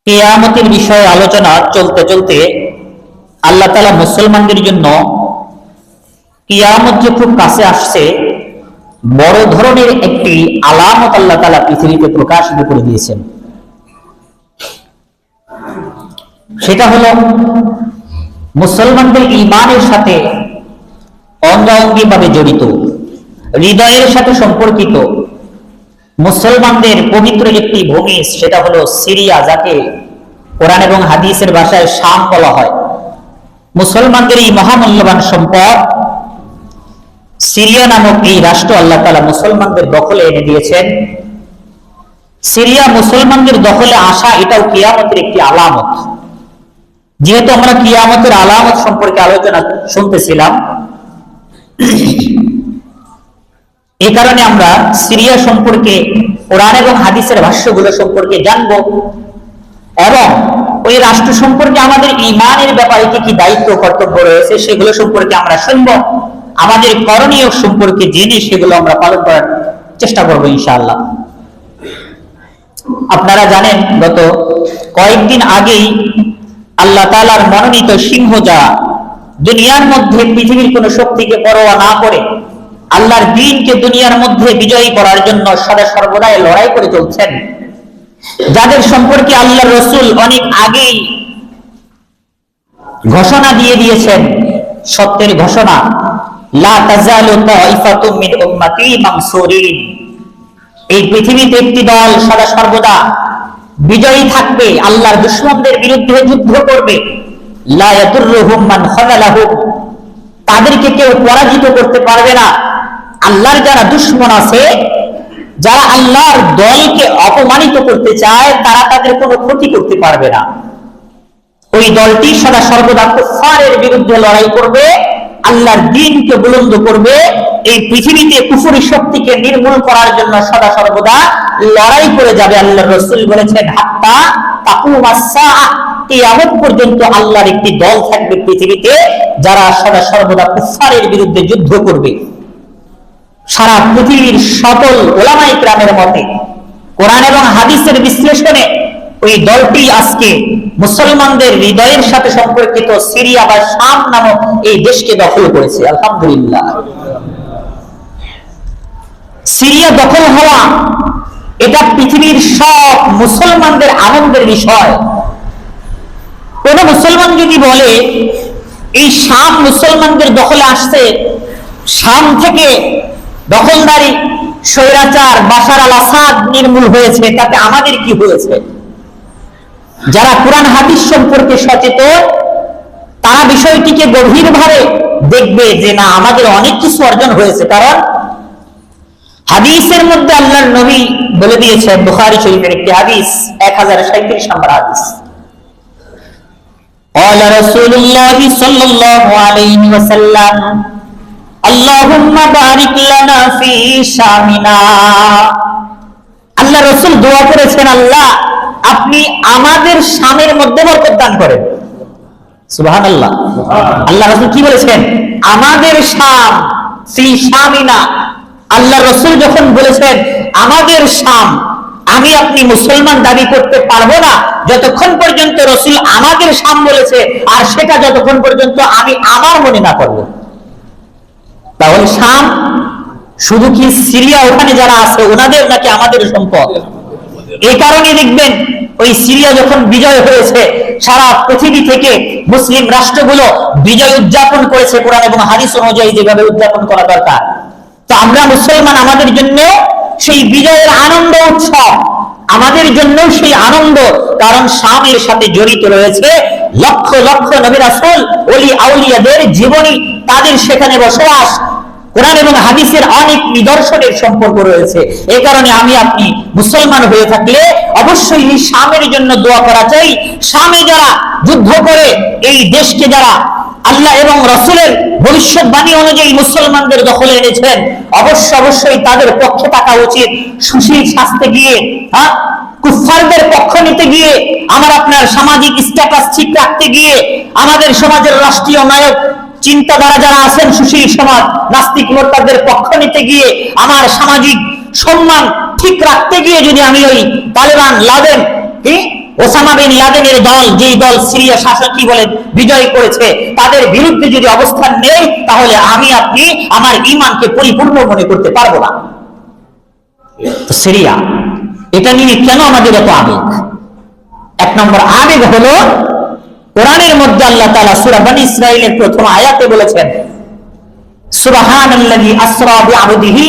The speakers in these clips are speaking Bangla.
কিয়ামতের বিষয়ে আলোচনা চলতে চলতে আল্লাহ তাআলা মুসলমানদের জন্য কিয়ামত যে খুব কাছে আসছে বড় ধরনের একটি আলামত আল্লাহ তাআলা পৃথিবীতে প্রকাশিত করে দিয়েছেন। সেটা হলো মুসলমানদের ঈমানের সাথে অঙ্গাঙ্গিভাবে জড়িত, হৃদয়ের সাথে সম্পর্কিত মুসলমানদের পবিত্র একটি ভূমি, সেটা হলো সিরিয়া, যাকে কোরআন এবং হাদিসের ভাষায় শাম বলা হয়। মুসলমানদের এই মহামূল্যবান সম্পদ সিরিয়া নামক এই রাষ্ট্র আল্লাহ তাআলা মুসলমানদের দখলে এনে দিয়েছেন। সিরিয়া মুসলমানদের দখলে আসা এটাও কিয়ামতের একটি আলামত। যেহেতু আমরা কিয়ামতের আলামত সম্পর্কে আলোচনা শুনতেছিলাম, এই কারণে আমরা সিরিয়া সম্পর্কে কোরআন এবং হাদিসের ভাষ্যগুলো সম্পর্কে জানব এবং ওই রাষ্ট্র সম্পর্কে আমাদের ঈমানের ব্যাপারে কি দায়িত্ব কর্তব্য রয়েছে সেগুলো সম্পর্কে আমরা শুনব। আমাদের করণীয় সম্পর্কে জেনে সেগুলো আমরা পালন করার চেষ্টা করব ইনশাআল্লাহ। আপনারা জানেন, গত কয়েকদিন আগেই আল্লাহ তাআলার মনোনীত সিংহ, যা দুনিয়ার মধ্যে পৃথিবীর কোন শক্তিকে পরোয়া না করে আল্লাহর দ্বীনকে দুনিয়ার মধ্যে বিজয়ী করার জন্য সদা সর্বদাই লড়াই করে চলছেন, যাদের সম্পর্কে আল্লাহর রাসূল অনেক আগেই ঘোষণা দিয়ে দিয়েছেন, সত্যের ঘোষণা, লা তাজালু তাইফাতুম মিন উম্মতি মানসুরিন, এই পৃথিবীতে একটি দল সদা সর্বদা বিজয়ী থাকবে, আল্লাহর দুশমনদের বিরুদ্ধে যুদ্ধ করবে, লা ইয়াদুররুহুম মান খাযালাহুম, তাদেরকে কেউ পরাজিত করতে পারবে না। আল্লাহর যারা দুশমন আছে, যারা আল্লাহর দলকে অপমানিত করতে চায়, তারা তাদের কোনো ক্ষতি করতে পারবে না। ওই দলটি সদা সর্বদা কুফফারের বিরুদ্ধে লড়াই করবে, আল্লাহর দ্বীনকে বুলন্দ করবে, এই পৃথিবীতে কুফরি শক্তিকে নির্মূল করার জন্য সদা সর্বদা লড়াই করে যাবে। আল্লাহর রাসূল বলেছেন, হাত্তা তাকুমাস সাআহ, কিয়ামত পর্যন্ত আল্লাহর একটি দল থাকবে পৃথিবীতে, যারা সদা সর্বদা কুফফারের বিরুদ্ধে যুদ্ধ করবে। সারা পৃথিবীর সকল উলামায়ে কেরামের মতে, কোরআন এবং হাদিসের বিশ্লেষণে ওই দলটি আজকে মুসলমানদের হৃদয়ের সাথে সম্পর্কিত সিরিয়া বা শাম নামক এই দেশকে দখল করেছে। আলহামদুলিল্লাহ। সিরিয়া দখল হওয়া এটা পৃথিবীর সব মুসলমানদের আনন্দের বিষয়। কোন মুসলমান যদি বলে এই শাম মুসলমানদের দখলে আসছে, শাম থেকে দখলদারি স্বৈরাচার বাশার আল আসাদ নির্মূল হয়েছে, তাতে আমাদের কি হয়েছে? যারা কোরআন হাদিস সম্পর্কে সচেতন, তারা বিষয়টিকে গভীরভাবে দেখবে যে না, আমাদের অনেক কিছু অর্জন হয়েছে। কারণ হাদিসের মধ্যে আল্লাহর নবী বলে দিয়েছেন, বুখারী শরীফের একটি হাদিস, 1037 নম্বর হাদিস, قال رسول الله صلى الله عليه وسلم اللهم بارك لنا في شامنا, আল্লাহ রাসূল দোয়া করেছেন, আল্লাহ আপনি আমাদের শামের মধ্যে বরকত দান করেন। সুবহানাল্লাহ। আল্লাহ রাসূল কি বলেছেন? আমাদের শাম, ফি শামিনা। আল্লাহ রাসূল যখন বলেছেন আমাদের শাম, আমি আপনি মুসলমান দাবি করতে পারবো না যতক্ষণ পর্যন্ত রাসূল আমাদের শাম বলেছে, আর সেটা যতক্ষণ পর্যন্ত আমি আমার মনে না করব। তাহলে শাম শুধু কি সিরিয়া ওখানে যারা আছে ওনাদের, নাকি আমাদের সম্পদ? এই কারণে দেখবেন ওই সিরিয়া যখন বিজয় হয়েছে, সারা পৃথিবী থেকে মুসলিম রাষ্ট্রগুলো বিজয় উদযাপন করেছে কোরআন এবং হাদিস অনুযায়ী যেভাবে উদযাপন করা দরকার। তো আমরা মুসলমান, আমাদের জন্য সেই বিজয়ের আনন্দ উৎসব, আমাদের জন্য সেই আনন্দ, কারণ শামের সাথে জড়িত রয়েছে লক্ষ লক্ষ নবী রাসূল, ওলি আউলিয়াদের জীবনী, তাদের সেখানে বসবাস, কোরআন এবং হাদিসের অনেক নিদর্শনের সম্পর্ক রয়েছে। এই কারণে আমি আপনি মুসলমান হয়ে থাকলে অবশ্যই এই শামের জন্য দোয়া করা চাই। শামে যারা যুদ্ধ করে এই দেশকে, যারা আল্লাহ এবং রাসূলের ভবিষ্যৎবাণী অনুযায়ী মুসলমানদের দখলে এনেছেন, অবশ্যই তাদের পক্ষে থাকা উচিত। সুশীল শাস্তে গিয়ে, কুফফারদের পক্ষ নিতে গিয়ে, আমার আপনার সামাজিক স্ট্যাটাস ঠিক রাখতে গিয়ে, আমাদের সমাজের রাষ্ট্রীয় নায়ক চিন্তাধারা যারা আছেন সুশীল সমাজ, নাস্তিক মোরতাদের পক্ষ নিতে গিয়ে, আমার সামাজিক সম্মান ঠিক রাখতে গিয়ে যদি আমি ওই তালেবান, লাদেন, ওসামা বিন লাদেনের দল, যেই দল সিরিয়া শাসক কি বলে বিজয় করেছে, তাদের বিরুদ্ধে যদি অবস্থান নেই, তাহলে আমি আপনি আমার ঈমানকে পরিপূর্ণ মনে করতে পারবো না। সিরিয়া, এটা নিয়ে কেন আমাদের এত আবেগ? এক নম্বর আবেগ হলো, কোরআনের মধ্যে আল্লাহ তাআলা সূরা বনী ইসরাঈলের প্রথম আয়াতে বলেছেন, সুবহানাল্লাযী আসরা বিআবদিহি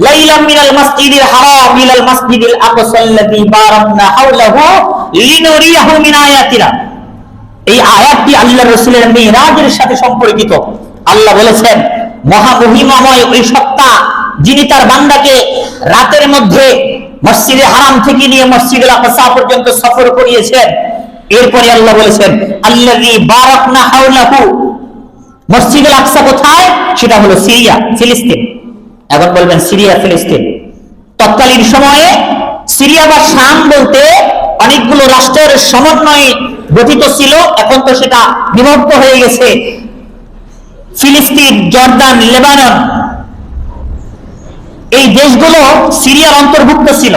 লাইলাম মিনাল মাসজিদিল হারাম ইলাল মাসজিদিল আকসাল্লাযী বারাকনা হাওলাহু লিনুরিয়াহু মিন আয়াতিনা। এই আয়াতটি আল্লাহর রাসূলের মিরাজের সাথে সম্পর্কিত। আল্লাহ বলেছেন, মহামহিমাময় ওই সত্তা যিনি তার বান্দাকে রাতের মধ্যে মসজিদে হারাম থেকে নিয়ে মসজিদুল আকসা পর্যন্ত সফর করিয়েছেন। এরপরে আল্লাহ বলেছেন, আল্লাযী বারাকনা হাওলাহু, মসজিদুল আকসা কোথায়? সেটা হলো সিরিয়া, ফিলিস্তিন। এখন বলবেন সিরিয়া ফিলিস্তিন, তৎকালীন সময়ে সিরিয়া বা শাম বলতে অনেকগুলো রাষ্ট্রের সমন্বয়ে গঠিত ছিল। এখন তো সেটা বিভক্ত হয়ে গেছে। ফিলিস্তিন, জর্দান, লেবানন, এই দেশগুলো সিরিয়ার অন্তর্ভুক্ত ছিল,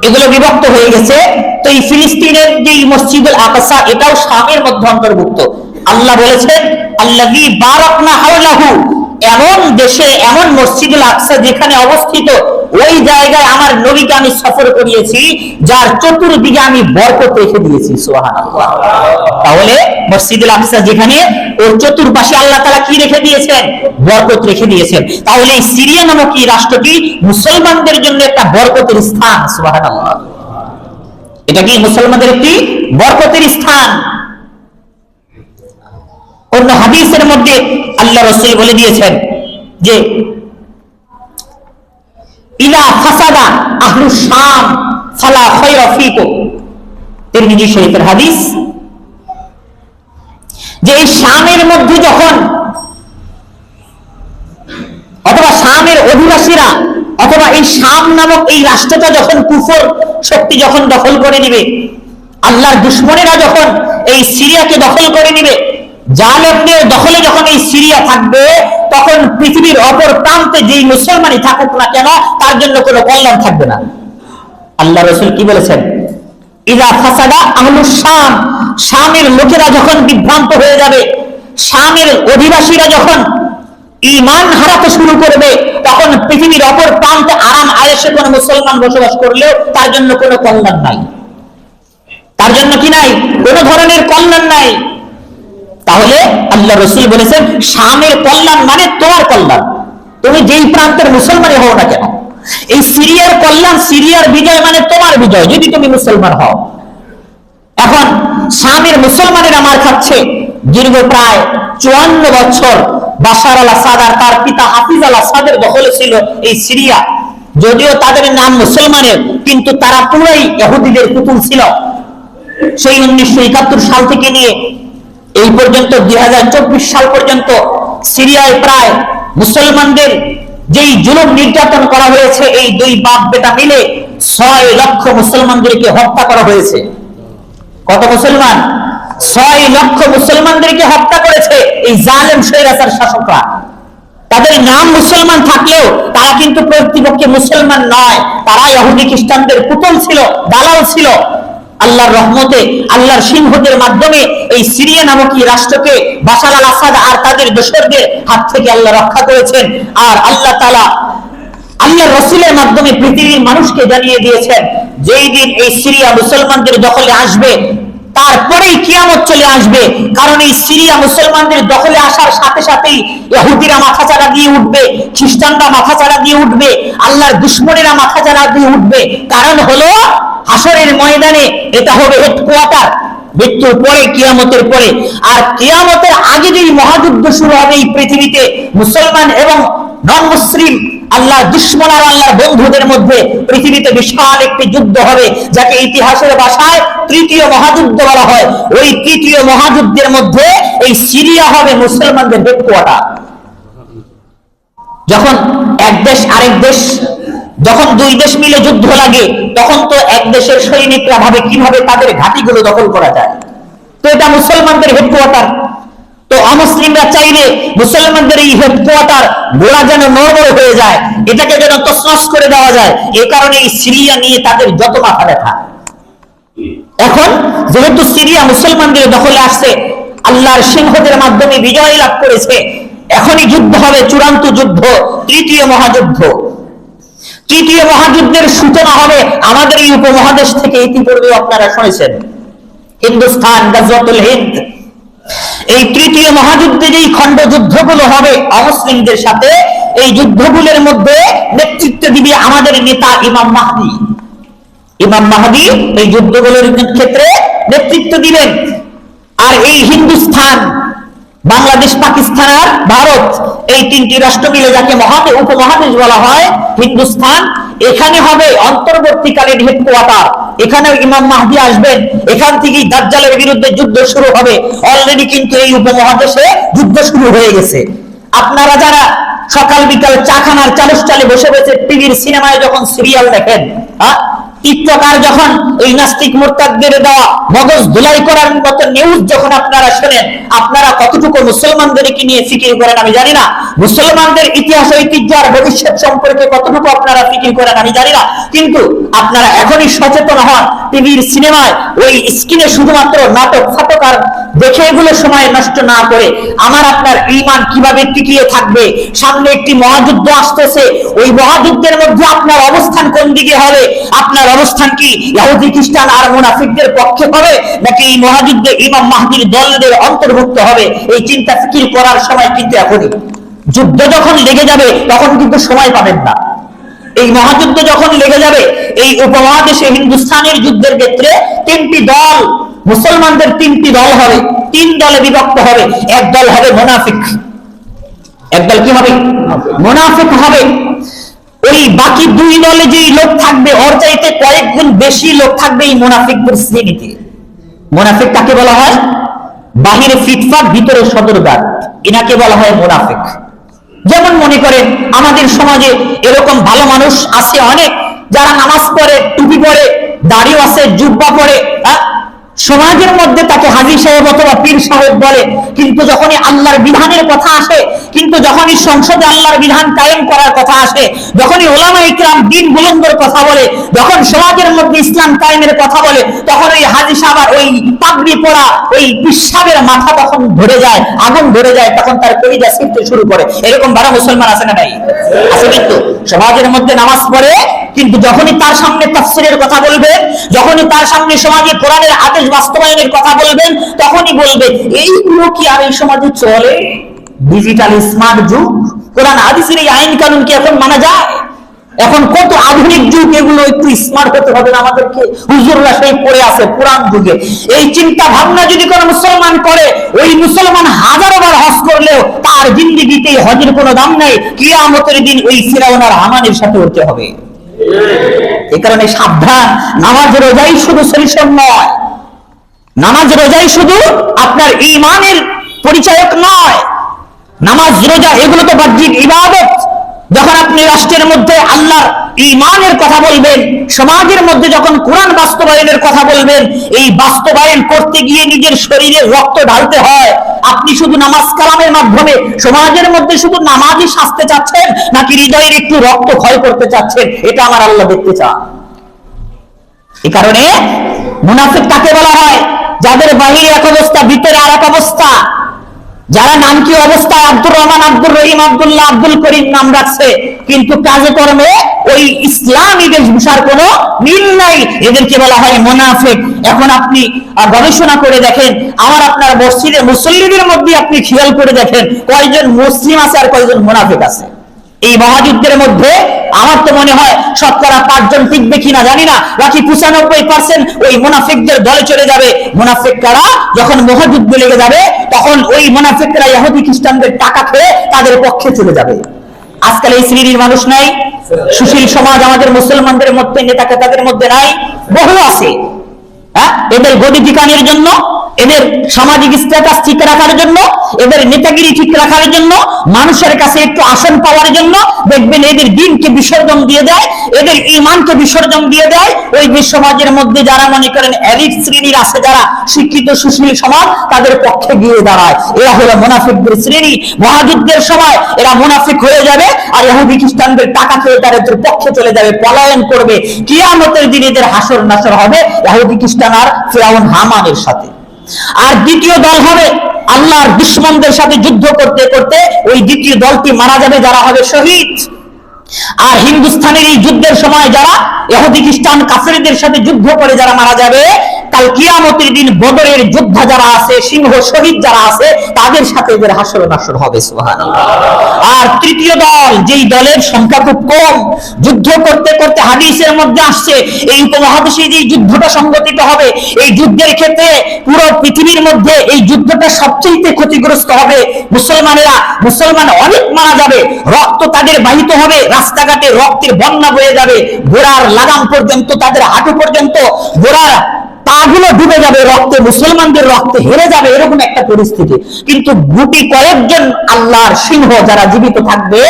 এগুলো বিভক্ত হয়ে গেছে। তো এই ফিলিস্তিনের যে মসজিদুল আকসা, এটাও শামের মধ্যে অন্তর্ভুক্ত। আল্লাহ বলেছেন, আল্লাযী বারাকনা হাওলাহু, এমন দেশে এমন মসজিদুল আকসা যেখানে অবস্থিত, ওই জায়গায় আমার নবীকে আমি সফর করিয়েছি, যার চতুর্দিকে আমি বরকত রেখে দিয়েছি। সুবহানাল্লাহ। তাহলে মসজিদুল আকসা যেখানে, ওর চতুর্পাশে আল্লাহ তাআলা কি রেখে দিয়েছেন? বরকত রেখে দিয়েছেন। তাহলে এই সিরিয়া নামক এই রাষ্ট্রটি মুসলমানদের জন্য একটা বরকতের স্থান। সুবহানাল্লাহ। এটা কি মুসলমানদের একটি বরকতের স্থান? অন্য হাদিসের মধ্যে আল্লাহ রাসূল বলে দিয়েছেন যে, ইলা ফাসাদা আহলুশ শাম ফালা খায়রা ফীকুম। তিরমিজি শরীফের হাদিস, যে এই শামের মধ্যে যখন, অথবা শামের অধিবাসীরা, অথবা এই শাম নামক এই রাষ্ট্রটা যখন কুফর শক্তি যখন দখল করে নিবে, আল্লাহর দুশমনেরা যখন এই সিরিয়াকে দখল করে নিবে, জালেমদের দখলে যখন এই সিরিয়া থাকবে, তখন পৃথিবীর অপর প্রান্তে যেই মুসলমানই থাকুক না কেন, তার জন্য কোনো কল্যাণ থাকবে না। আল্লাহ রাসূল কি বলেছেন? ইযা ফাসাদা আহলুশ শাম, শামের লোকেরা যখন বিভ্রান্ত হয়ে যাবে, শামের অধিবাসীরা যখন ঈমান হারাতে শুরু করবে, তখন পৃথিবীর অপর প্রান্তে আরাম আয়েশে কোনো মুসলমান বসবাস করলেও তার জন্য কোনো কল্যাণ নাই। তার জন্য কি নাই? কোনো ধরনের কল্যাণ নাই। তাহলে আল্লাহ রাসূল বলেছেন, শামের কল্যাণ মানে তোমার কল্যাণ, তুমি যেই প্রান্তের মুসলমানই হও না কেন। এই সিরিয়ার কল্যাণ, সিরিয়ার বিজয় মানে তোমার বিজয়, যদি তুমি মুসলমান হও। এখন শামের মুসলমানেরা মার খাচ্ছে। দীর্ঘ প্রায় 54 বছর বাশার আল আসাদ আর তার পিতা হাফিজ আল আসাদের দখলে ছিল এই সিরিয়া। যদিও তাদের নাম মুসলমানের, কিন্তু তারা পুরাই ইহুদিদের পুতুল ছিল। সেই 1971 সাল থেকে নিয়ে এই পর্যন্ত 2024 সাল পর্যন্ত সিরিয়ায় প্রায় মুসলমানদের যেই জুলুম নির্যাতন করা হয়েছে, এই দুই বাপ বেটা মিলে 6 লক্ষ মুসলমানদেরকে হত্যা করা হয়েছে। কত মুসলমান? 6 লক্ষ মুসলমানদেরকে হত্যা করেছে এই জালেম স্বৈরাচার শাসকরা। তাদের নাম মুসলমান থাকলেও তারা কিন্তু প্রকৃতপক্ষে মুসলমান নয়, তারা ইহুদি খ্রিস্টানদের পুতুল ছিল, দালাল ছিল। আল্লাহর রহমতে, আল্লাহর সিংহদের মাধ্যমে এই সিরিয়া নামক এই রাষ্ট্রকে বাশার আল আসাদ আর তাদের দোসরদের হাত থেকে আল্লাহ রক্ষা করেছেন। আর আল্লাহ তাআলা আল্লাহর রাসূলের মাধ্যমে পৃথিবীর মানুষকে জানিয়ে দিয়েছেন, যেই দিন এই সিরিয়া মুসলমানদের দখলে আসবে, তারপরেই কিয়ামত চলে আসবে। কারণ এই সিরিয়া মুসলমানদের দখলে আসার সাথে সাথেই ইহুদিরা মাথাচাড়া দিয়ে উঠবে, খ্রিস্টানরা মাথাচাড়া দিয়ে উঠবে, আল্লাহর দুশমনেরা মাথাচাড়া দিয়ে উঠবে। কারণ হলো, হাসরের ময়দানে এটা হবে হেডকোয়ার্টার, মৃত্যুর পরে, কিয়ামতের পরে। আর কিয়ামতের আগে যেই মহাযুদ্ধ শুরু হবে এই পৃথিবীতে, মুসলমান এবং নন মুসলিম, আল্লাহর দুশমন আর আল্লাহর বন্ধুদের মধ্যে পৃথিবীতে বিশাল একটি যুদ্ধ হবে, যাকে ইতিহাসের ভাষায় তৃতীয় মহাযুদ্ধ বলা হয়। ওই তৃতীয় মহাযুদ্ধের মধ্যে এই সিরিয়া হবে মুসলমানদের হেডকোয়ার্টার। যখন এক দেশ আরেক দেশ, যখন দুই দেশ মিলে যুদ্ধ লাগে, তখন তো এক দেশের সৈনিকরা ভাবে কিভাবে তাদের ঘাঁটিগুলো দখল করা যায়। তো এটা মুসলমানদের হেডকোয়ার্টার। তো অমুসলিমরা চাইলে মুসলমানদের এই হেডকোয়ার্টার গোড়া যেন নড়বড় হয়ে যায়, এটাকে যেন তছনছ করে দেওয়া যায়। এই কারণে এই সিরিয়া নিয়ে তাদের যত মাথা ব্যথা। এখন যেহেতু সিরিয়া মুসলমানদের দখলে আসছে, আল্লাহর সিংহদের মাধ্যমে বিজয় লাভ করেছে, এখনই যুদ্ধ হবে, চূড়ান্ত যুদ্ধ, তৃতীয় মহাযুদ্ধ। তৃতীয় মহাযুদ্ধের সূচনা হবে আমাদের এই উপমহাদেশ থেকে। ইতিপূর্বে আপনারা শুনেছেন হিন্দুস্তান, গাজওয়াতুল হিন্দ। এই তৃতীয় মহাযুদ্ধে যেই খণ্ড যুদ্ধগুলো হবে অমুসলিমদের সাথে, এই যুদ্ধগুলোর মধ্যে নেতৃত্ব দিবে আমাদের নেতা ইমাম মাহদী। ইমাম মাহদী এই যুদ্ধগুলোর ক্ষেত্রে নেতৃত্ব দিবেন। আর এই হিন্দুস্তান, বাংলাদেশ, পাকিস্তান আর ভারত, এই তিনটি রাষ্ট্র মিলে যাকে উপমহাদেশ বলা হয় হিন্দুস্তান, এখানে হবে অন্তর্বর্তীকালীন হেডকোয়ার্টার। এখানেও ইমাম মাহদী আসবেন, এখান থেকেই দাজ্জালের বিরুদ্ধে যুদ্ধ শুরু হবে। অলরেডি কিন্তু এই উপমহাদেশে যুদ্ধ শুরু হয়ে গেছে। আপনারা যারা সকাল বিকাল চাখানার চালুষ্টালে বসে বসে টিভির সিনেমায় যখন সিরিয়াল দেখেন, টিকটকার যখন এই নাস্তিক মুরতাদদের দেওয়া মগজ ধুলাই করার মতো নিউজ যখন আপনারা শোনেন, আপনারা কতটুকু মুসলমানদেরকে নিয়ে ফিকির করেন আমি জানি না। মুসলমানদের ইতিহাস, ঐতিহ্য আর ভবিষ্যৎ সম্পর্কে কতটুকু আপনারা ফিকির করেন আমি জানি না। কিন্তু আপনারা এখনই সচেতন হন। টিভির সিনেমায় ওই স্ক্রিনে শুধুমাত্র নাটক ফাটক আর দেখে এগুলো সময় নষ্ট না করে আমার আপনার ঈমান কিভাবে টিকিয়ে থাকবে। সামনে একটি মহাযুদ্ধ আসতেছে, ওই মহাযুদ্ধের মধ্যে আপনার অবস্থান কোন দিকে হবে? আপনার অবস্থান কি ইহুদি, খ্রিস্টান আর মুনাফিকদের পক্ষে হবে, নাকি এই মহাযুদ্ধে ইমাম মাহদীর দলদের অন্তর্ভুক্ত হবে? এই চিন্তা ফিকির করার সময় কিন্তু এখনই। যুদ্ধ যখন লেগে যাবে তখন কিন্তু সময় পাবেন না। এই মহাযুদ্ধ যখন লেগে যাবে, এই উপমহাদেশে হিন্দুস্তানের যুদ্ধের ক্ষেত্রে তিনটি দল, মুসলমানদের তিনটি দল হবে, তিন দলে বিভক্ত হবে। এক দল হবে মুনাফিক, এক দল কি হবে? মুনাফিক হবে। ওই বাকি দুই দলে যেই লোক থাকবে ওর চাইতে কয়েক গুণ বেশি লোক থাকবে এই মুনাফিকদের শ্রেণীতে। মুনাফিক কাকে বলা হয়? বাহিরে ফিটফাট, ভিতরে সদরদার, এনাকে বলা হয় মুনাফিক। যেমন মনে করেন আমাদের সমাজে এরকম ভালো মানুষ আছে অনেক, যারা নামাজ পড়ে, টুপি পরে, দাড়িও আছে, জুব্বা পরে, সমাজের মধ্যে তাকে হাজী সাহেব অথবা পীর সাহেব বলে। কিন্তু যখনই আল্লাহর বিধানের কথা আসে, কিন্তু যখনই সংসদে আল্লাহর বিধান কায়েম করার কথা আসে, যখনই উলামা ইকরাম দ্বীন বুলন্দের কথা বলে, যখন সমাজের মধ্যে ইসলাম কায়েমের কথা বলে, তখন ওই হাজী সাহেব আর ওই পাগড়ি পরা ওই পীর সাহেবের মাথা তখন ধরে যায়, আগুন ধরে যায়, তখন তার কলিজা ছিঁড়তে শুরু করে। এরকম বড় মুসলমান আছে না নাই? আছে। কিন্তু সমাজের মধ্যে নামাজ পড়ে, কিন্তু যখনই তার সামনে তাফসীরের কথা বলবেন, যখনই তার সামনে সমাজে কোরআনের আদেশ বাস্তবায়নের কথা বলবেন, তখনই বলবে এইগুলো কি আর এই সমাজে চলে? ডিজিটাল স্মার্ট যুগ, কোরআন হাদিসের এই আইন কানুন কি এখন মানা যায়? এখন কত আধুনিক যুগ, এগুলো একটু স্মার্ট হতে হবে না আমাদেরকে? হুজুররা সেই পড়ে আছে পুরান যুগে। এই চিন্তা ভাবনা যদি কোনো মুসলমান করে, ওই মুসলমান হাজারো বার হজ করলেও তার জিন্দেগিতে হজের কোনো দাম নাই। কিয়ামতের দিন ওই ফিরাউন আর হামানের সাথে হতে হবে। এই কারণে সাবধান। নামাজ রোজাই শুধু সলিউশন নয়, নামাজ রোজাই শুধু আপনার ঈমানের পরিচায়ক নয়। নামাজ রোজা এগুলো তো বাহ্যিক ইবাদত। যখন আপনি রাষ্ট্রের মধ্যে আল্লাহর ঈমানের কথা বলবেন, সমাজের মধ্যে যখন কোরআন বাস্তবায়নের কথা বলবেন, এই বাস্তবায়ন করতে গিয়ে নিজের শরীরে রক্ত ঢালতে হয়। আপনি শুধু নামাজ কালামের মাধ্যমে সমাজের মধ্যে শুধু নামাজই সাজতে চাচ্ছেন, নাকি হৃদয়ের একটু রক্ত ক্ষয় করতে চাচ্ছেন? এটা আমার আল্লাহ দেখতে চান। এই কারণে মুনাফিক কাকে বলা হয়? যাদের বাহিরে এক অবস্থা, ভিতরে আর এক অবস্থা। যারা নাম কি অবস্থায় আব্দুর রহমান, আব্দুর রহিম, আব্দুল্লাহ, আব্দুল করিম নাম রাখছে, কিন্তু কাজে কর্মে ওই ইসলামী বেশভূষার কোনো মিল নাই, এদেরকে বলা হয় মুনাফিক। এখন আপনি গবেষণা করে দেখেন, আমার আপনার মসজিদে মুসল্লিদের মধ্যে আপনি খেয়াল করে দেখেন কয়জন মুসলিম আছে আর কয়জন মুনাফিক আছে। এই মহাযুদ্ধের মধ্যে আমার তো মনে হয় শতকরা 5 জন টিকবে কিনা জানি না, বাকি 95% ওই মুনাফিকদের দলে চলে যাবে। মুনাফিকরা যখন মহাযুদ্ধ লেগে যাবে, তখন ওই মুনাফিকরা ইহুদি খ্রিস্টানদের টাকা খেয়ে তাদের পক্ষে চলে যাবে। আজকাল এই শ্রেণীর মানুষ নাই? সুশীল সমাজ আমাদের মুসলমানদের মধ্যে, নেতাকে তাদের মধ্যে নাই? বহু আছে। এদের গদি ঠিকানের জন্য, এদের সামাজিক স্ট্যাটাস ঠিক রাখার জন্য, এদের নেতাগিরি ঠিক রাখার জন্য, মানুষের কাছে একটু আসন পাওয়ার জন্য দেখবেন এদের দিনকে বিসর্জন দিয়ে দেয়, এদের ঈমানকে বিসর্জন দিয়ে দেয়। ওই যে সমাজের মধ্যে যারা মনে করেন এলিট শ্রেণীর আছে, যারা শিক্ষিত সুশীল সমাজ, তাদের পক্ষে গিয়ে দাঁড়ায়। এরা হলো মুনাফিকদের শ্রেণী। মহাযুদ্ধের সময় এরা মুনাফিক হয়ে যাবে আর ইহুদি খ্রিস্টানদের টাকা খেয়ে তাদের পক্ষে চলে যাবে, পলায়ন করবে। কিয়ামতের দিন এদের হাসর নাসর হবে ইহুদি খ্রিস্টান আর ফিরআউন হামানের সাথে। আর দ্বিতীয় দল হবে আল্লাহর দুশমনদের সাথে যুদ্ধ করতে করতে ওই দ্বিতীয় দলটি মারা যাবে, যারা হবে শহীদ। আর হিন্দুস্তানের এই যুদ্ধের সময় যারা ইহুদি খ্রিস্টান কাফেরদের সাথে যুদ্ধ করে যারা মারা যাবে, কাল কিয়ামতের দিন বদরের যোদ্ধা যারা আছে, সিংহ শহীদ যারা আছে, তাদের সাথে এদের হাসর নাসর হবে। সুবহানাল্লাহ। আর তৃতীয় দল, যেই দলের সংখ্যা খুব কম, যুদ্ধ করতে করতে হাদিসের মধ্যে আসছে এই উপমহাদেশে যে যুদ্ধটা সংগঠিত হবে, এই যুদ্ধের ক্ষেত্রে পুরো পৃথিবীর মধ্যে এই যুদ্ধটা সবচেয়ে ক্ষতিগ্রস্ত হবে মুসলমানেরা। মুসলমান অনেক মারা যাবে, রক্ত তাদের বাহিত হবে, রাস্তাঘাটে রক্তের বন্যা বয়ে যাবে, ঘোড়ার লাগাম পর্যন্ত, তাদের হাঁটু পর্যন্ত ঘোড়ার পাগুলো ডুবে যাবে রক্তে, মুসলমানদের রক্তে হেরে যাবে, এরকম একটা পরিস্থিতি। কিন্তু গুটি কয়েকজন আল্লাহর সিংহ যারা জীবিত থাকবে,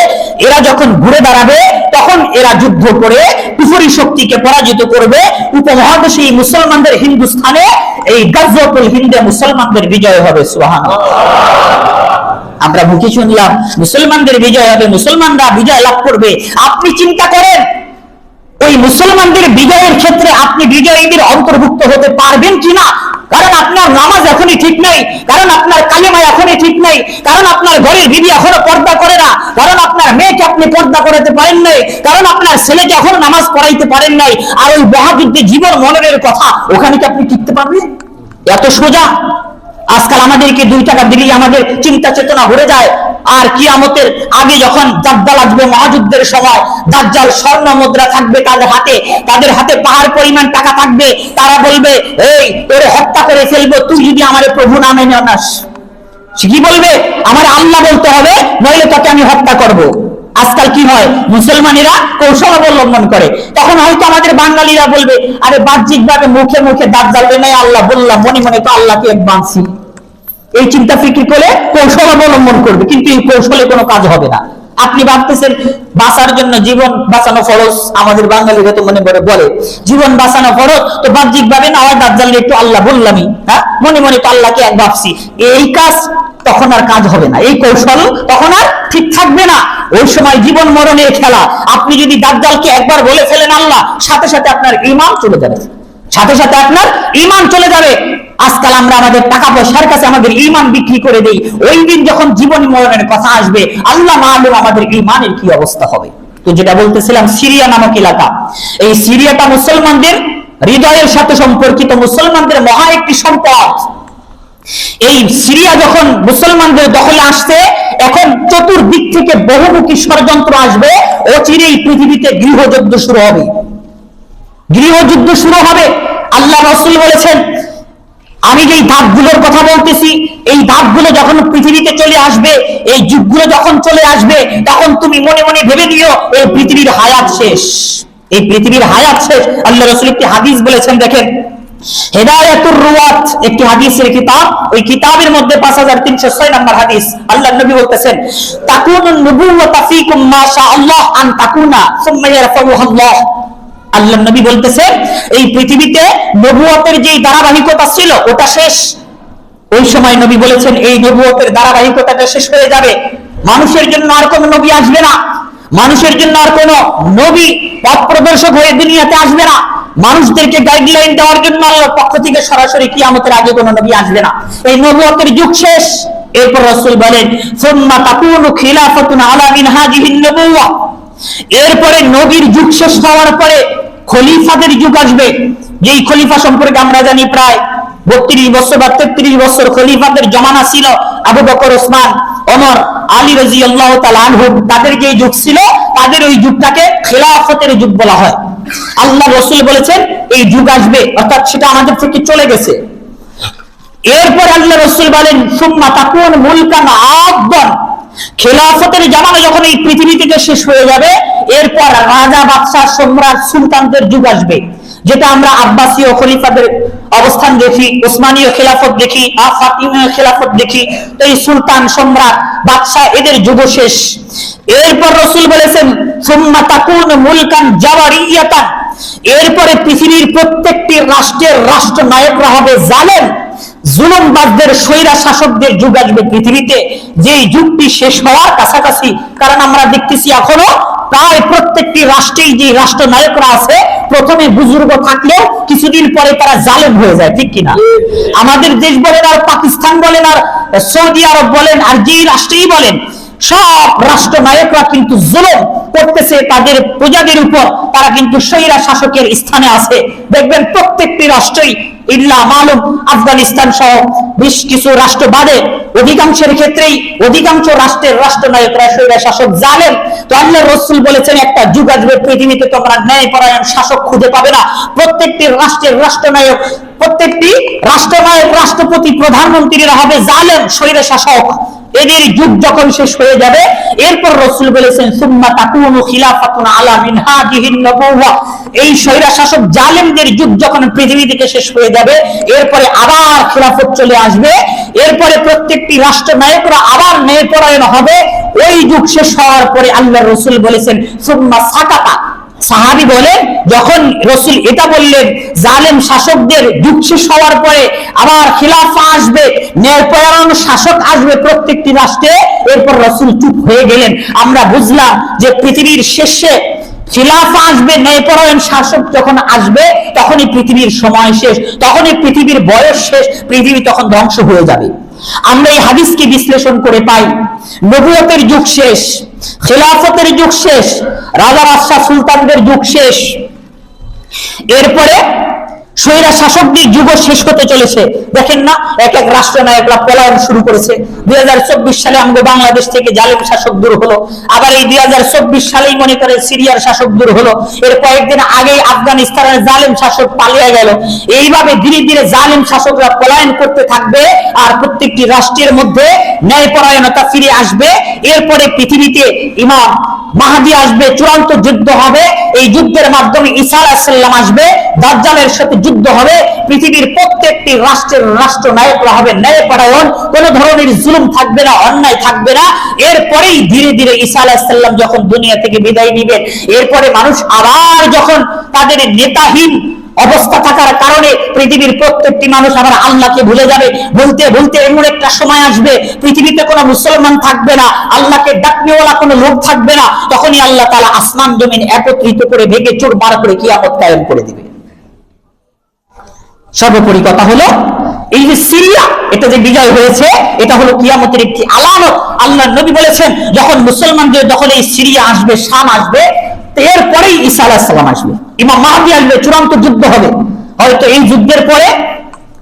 এরা যখন ঘুরে দাঁড়াবে, তখন এরা যুদ্ধ করে কুফরি শক্তিকে পরাজিত করবে। উপমহাদেশে মুসলমানদের, হিন্দুস্তানে এই গাজওয়াতুল হিন্দে মুসলমানদের বিজয় হবে। সুবহানাল্লাহ। আমরা মুখে শুনলাম মুসলমানদের বিজয় হবে, মুসলমানরা বিজয় লাভ করবে। আপনি চিন্তা করেন ওই মুসলমানদের বিজয়ের ক্ষেত্রে আপনি বিজয়ীদের অন্তর্ভুক্ত হতে পারবেন কিনা? কারণ আপনার নামাজ এখনই ঠিক নেই, কারণ আপনার কালিমা এখনই ঠিক নেই, কারণ আপনার ঘরের বিবি এখনো পর্দা করে না, কারণ আপনার মেয়েকে আপনি পর্দা করাতে পারেন নাই, কারণ আপনার ছেলেকে এখনো নামাজ পড়াইতে পারেন নাই। আর ওই মহাযুদ্ধে জীবন মরণের কথা, ওখানে কি আপনি টিকতে পারবেন? এত সোজা? আজকাল আমাদেরকে 2 টাকা দিলেই আমাদের চিন্তা চেতনা ভরে যায়। আর কিয়ামতের আগে যখন দাজ্জাল আসবে মহাযুদ্ধের সময়, দাজ্জাল স্বর্ণ মুদ্রা থাকবে তাদের হাতে পাহাড় পরিমাণ টাকা থাকবে। তারা বলবে, এই তোরে হত্যা করে ফেলবো তুই যদি আমার প্রভু না মেনে নাস। কি বলবে? আমার আল্লাহ বলতে হবে, নইলে তোকে আমি হত্যা করব। আজকাল কি হয়, মুসলমানেরা কৌশল অবলম্বন করে। তখন হয়তো আমাদের বাঙালিরা বলবে, আরে বাহ্যিক ভাবে মুখে মুখে দাজ্জাল নাই আল্লাহ বললাম, মনে মনে তো আল্লাহকে এক মানছি। এই চিন্তা ফিকির করে কৌশল অবলম্বন করবে, কিন্তু এই কৌশলে কোনো কাজ হবে না। আপনি ভাবতেছেন বাঁচার জন্য জীবন বাঁচানো ফরজ, আমাদের বাঙালিরা তো মনে করে বলে জীবন বাঁচানো ফরজ, তো বাহ্যিক ভাবে না হয় দাজ্জাল একটু আল্লাহ বললামই, হ্যাঁ মনে মনে তো আল্লাহকে এক ভাবছি। এই কাজ তখন আর কাজ হবে না, এই কৌশল তখন আর ঠিক থাকবে না। ওই সময় জীবন মরণের খেলা। আপনি যদি দাজ্জালকে একবার বলে ফেলেন আল্লাহ, সাথে সাথে আপনার ঈমান চলে যাবে, সাথে সাথে আপনার ঈমান চলে যাবে। আজকাল আমরা আমাদের টাকা পয়সার কাছে আমাদের ঈমান বিক্রি করে দেই। ওই দিন যখন জীবন মরণের কথা আসবে, আল্লাহ মালুম আমাদের ঈমানের কি অবস্থা হবে। তো যেটা বলতেছিলাম, সিরিয়া নামক এলাকা, এই সিরিয়াটা মুসলমানদের হৃদয়ের সাথে সম্পর্কিত, মুসলমানদের মহা একটি সম্পদ। এই সিরিয়া যখন মুসলমানদের দখলে আসছে, এখন চতুর্দিক থেকে বহুমুখী ষড়যন্ত্র আসবে। অচিরেই পৃথিবীতে গৃহযুদ্ধ শুরু হবে, গৃহযুদ্ধ শুরু হবে। আল্লাহ রাসূল বলেছেন, আমি যেই ধাপগুলোর কথা বলতেছি, এই ধাপগুলো যখন পৃথিবীতে চলে আসবে, এই যুগগুলো যখন চলে আসবে, তখন তুমি মনে মনে ভেবে নিও এই পৃথিবীর হায়াত শেষ, এই পৃথিবীর হায়াত শেষ। আল্লাহ রাসূল একটি হাদিস বলেছেন, দেখেন হিদায়াতুর রুয়াত, একটি হাদিসের কিতাব, ওই কিতাবের মধ্যে 5306 নম্বর হাদিস। আল্লাহর নবী বলতেছেন, তাকুনুন নুবুওয়াতু ফীকুম মা শাআল্লাহ আন তাকুনা সুম্মা ইয়ারফাউহুল্লাহ। আল্লাহর নবী বলতেছেন, এই পৃথিবীতে নবুয়তের যে ধারাবাহিকতা ছিল ওটা শেষ। ওই সময় নবী বলেছেন, এই নবুয়তের ধারাবাহিকতাটা শেষ হয়ে যাবে, মানুষের জন্য আর কোনো নবী আসবে না, মানুষের জন্য আর কোনো নবী পথ প্রদর্শক হয়ে দুনিয়াতে আসবে না, মানুষদেরকে গাইডলাইন দেওয়ার জন্য আল্লাহর পক্ষ থেকে সরাসরি কিয়ামতের আগে কোনো নবী আসবে না, এই নবুয়তের যুগ শেষ। এরপর রাসূল বলেন, সুম্মা তাকুনু খিলাফাতুন আলা মিনহাজিহিন নবুওয়া, এরপরে নবীর যুগ শেষ হওয়ার পরে খলিফাদের যুগ আসবে। যেই খলিফা সম্পর্কে আমরা জানি প্রায় 32 বছর বা 33 বছর খলিফাদের জমানা ছিল, আবু বকর, ওসমান, ওমর, আলী রাদিয়াল্লাহু তাআলা আনহু, তাদের যে যুগ ছিল, তাদের ওই যুগটাকে খেলাফতের যুগ বলা হয়। আল্লাহ রাসূল বলেছেন এই যুগ আসবে, অর্থাৎ সেটা আমাদের থেকে চলে গেছে। এরপর আল্লাহ রাসূল বলেন, সুম্মা তাকুন মুলকান আদদান, খেলাফতের জামানা যখন এই পৃথিবী থেকে শেষ হয়ে যাবে, এরপর রাজা, বাদশা, সম্রাট, সুলতানদের যুগ আসবে। যেটা আমরা আব্বাসীয় খলিফাদের অবস্থান দেখি, ওসমানীয় খেলাফত দেখি, ফাতিমীয় খেলাফত দেখি, তো এই সুলতান, সম্রাট, বাদশাহ এদের যুগ শেষ। এরপর রাসূল বলেছেন সুম্মা তাকুনু মুলকান জাওয়ারিয়াতান, এরপরে পৃথিবীর প্রত্যেকটি রাষ্ট্রের রাষ্ট্রনায়করা হবে জালেম, জুলুমবাজদের, স্বৈরা শাসকদের যুগ আসবে পৃথিবীতে, যে যুগটি শেষ হওয়ার কাছাকাছি। কারণ আমরা দেখতেছি এখনো প্রায় প্রত্যেকটি রাষ্ট্রেই যে রাষ্ট্রনায়করা আছে প্রথমে বুজুর্গ থাকলেও কিছুদিন পরে তারা জালেম হয়ে যায়, ঠিক কিনা? আমাদের দেশ বলেন আর পাকিস্তান বলেন আর সৌদি আরব বলেন আর যে রাষ্ট্রেই বলেন, সব রাষ্ট্রনায়করা কিন্তু জুলুম করতেছে তাদের প্রজাদের উপর, তারা কিন্তু স্বৈরা শাসকের স্থানে আছে। দেখবেন প্রত্যেকটি রাষ্ট্রই ইল্লা মালুম আফগানিস্তান সহ বেশ কিছু রাষ্ট্র বাদে অধিকাংশের ক্ষেত্রেই অধিকাংশ রাষ্ট্রের রাষ্ট্রনায়করা স্বৈরা শাসক, জালেম। তো আল্লাহর রাসূল বলেছেন একটা যুগ আসবে পৃথিবীতে তোমরা ন্যায়পরায়ণ শাসক খুঁজে পাবে না। প্রত্যেকটি রাষ্ট্রের রাষ্ট্রনায়ক, প্রত্যেকটি রাষ্ট্রনায়ক, রাষ্ট্রপতি, প্রধানমন্ত্রীরা হবে জালেম, স্বৈরা শাসক। এদের যুগ যখন শেষ হয়ে যাবে, এরপর রাসূল বলেছেন সুম্মা তাকুনু খিলাফাতুন আলা মিনহাজিহিন নবুওয়া, এই স্বৈরা শাসক জালেমদের যুগ যখন পৃথিবী থেকে শেষ হয়ে যাবে, এরপরে আবার খিলাফত চলে আসবে। এরপরে প্রত্যেকটি রাষ্ট্রনায়করা আবার ন্যায়পরায়ণ হবে। ওই যুগ শেষ হওয়ার পরে আল্লাহর রাসূল বলেছেন সুম্মা সাকাতা, সাহাবী বলেন যখন রাসূল এটা বললেন জালেম শাসকদের যুগ শেষ হওয়ার পরে আবার খিলাফা আসবে, ন্যায়পরায়ণ শাসক আসবে প্রত্যেকটি রাষ্ট্রে, এরপর রাসূল চুপ হয়ে গেলেন। আমরা বুঝলাম যে পৃথিবীর শেষে খিলাফা আসবে, ন্যায়পরায়ণ শাসক যখন আসবে তখনই পৃথিবীর সময় শেষ, তখনই পৃথিবীর বয়স শেষ, পৃথিবী তখন ধ্বংস হয়ে যাবে। আমরা এই হাদিসকে বিশ্লেষণ করে পাই নবুয়তের যুগ শেষ, খেলাফতের যুগ শেষ, রাজা বাদশাহ সুলতানদের যুগ শেষ, এরপরে স্বৈরা শাসকদের যুগ শেষ হতে চলেছে। দেখেন না এক এক রাষ্ট্রনায়করা পলায়ন শুরু করেছে। 2024 সালে আমাদের বাংলাদেশ থেকে জালেম শাসক দূর হলো, আবার এই 2024 সালেই মনে করে সিরিয়ার শাসক দূর হলো, এর কয়েকদিন আগে আফগানিস্তানের জালেম শাসক পালিয়ে গেল। এইভাবে ধীরে ধীরে জালেম শাসকরা পলায়ন করতে থাকবে আর প্রত্যেকটি রাষ্ট্রের মধ্যে ন্যায়পরায়ণতা ফিরে আসবে। এরপরে পৃথিবীতে ইমাম মাহদী আসবে, চূড়ান্ত যুদ্ধ হবে, এই যুদ্ধের মাধ্যমে ঈসা আলাইহিস সালাম আসবে, দাজ্জালের সাথে যুদ্ধ হবে, পৃথিবীর প্রত্যেকটি রাষ্ট্রের রাষ্ট্রনায়করা হবে ন্যায়পরায়ণ, কোন ধরনের জুলুম থাকবে না, অন্যায় থাকবে না। এরপরেই ধীরে ধীরে ঈসা আলাইহিস সালাম যখন দুনিয়া থেকে বিদায় নেবেন, এরপরে মানুষ আবার যখন তাদের নেতাহীন অবস্থা থাকার কারণে পৃথিবীর প্রত্যেকটি মানুষ আবার আল্লাহকে ভুলে যাবে। ভুলতে ভুলতে এমন একটা সময় আসবে পৃথিবীতে কোনো মুসলমান থাকবে না, আল্লাহকে ডাকনেওয়ালা কোনো লোক থাকবে না, তখনই আল্লাহ তাআলা আসমান জমিন একত্রিত করে ভেঙে চুরমার করে কিয়ামত কায়েম করে দিবে। সর্বোপরি কথা হলো এই যে সিরিয়া, এটা যে বিজয় হয়েছে, এটা হলো কিয়ামতের একটি আলামত। আল্লাহর নবী বলেছেন যখন মুসলমানদের দখলে এই সিরিয়া আসবে, শাম আসবে, এরপরেই ঈসা আলাইহিস সালাম আসবে, ইমাম মাহদী আসবে, চূড়ান্ত যুদ্ধ হবে। হয়তো এই যুদ্ধের পরে